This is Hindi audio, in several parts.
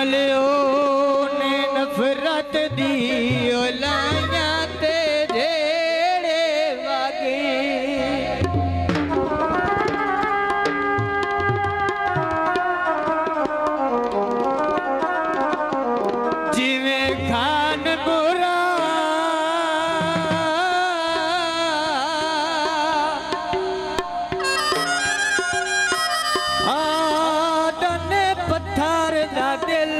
वालियो ने नफरत दी लाया ते जेड़े वागे जिवें खान बुरा आदने पत्थर दा दिल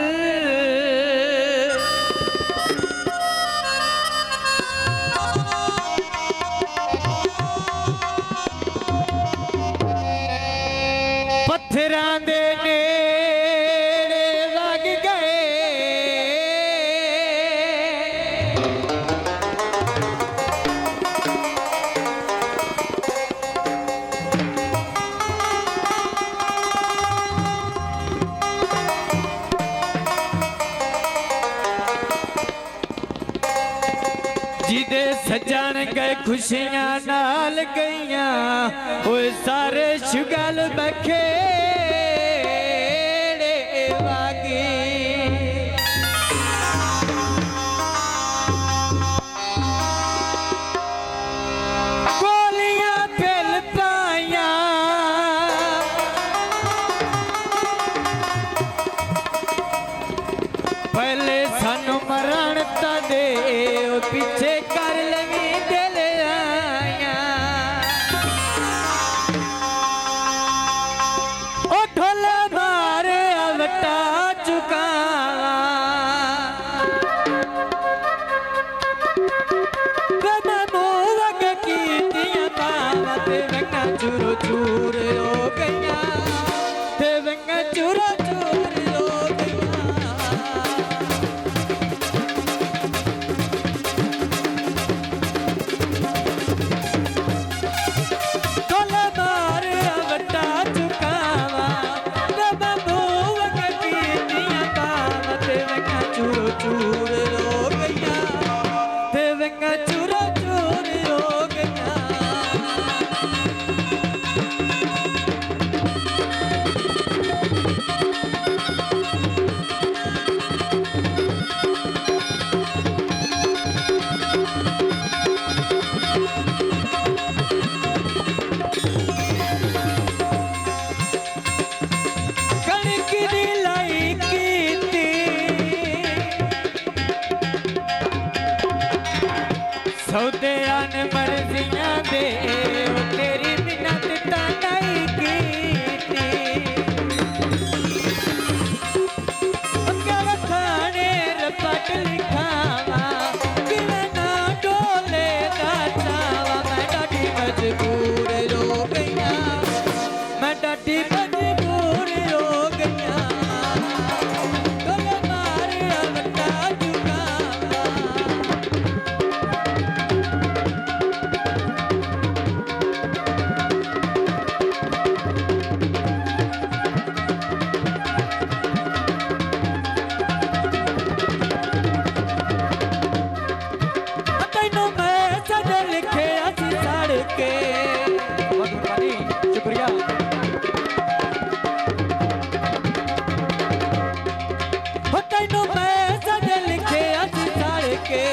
पत्थरां दे नेड़े लग गए जिदे सजन गए खुशियां नाल गईयां ओए सारे शुगल बखेड़े वागे गोलियां फिल पाया पहले सानू मरण ता दे पीछे कर लवी दिल आया ओ ढोल मारे अवटा चुका मोवग की दिया पावा ते वंगा चूरो चूर हो गया ते वंगा चूरो चूर हो गया चूर हो गया ते वंगा चूर चूर हो गया कणक दी लाई कीती सौदे आन मर्जियां दे तेरी मिन्नत ता नहीं कीती अगर खाने रपट लिखावा किवें ना डोले दा चावा मैं डाटी मजबूर हो गईया मैं डाटी मजबूर हो गईया डोले मारे अवटा चुकावा शुक्रिया तेनू मैं सज लिखे अस सड़ के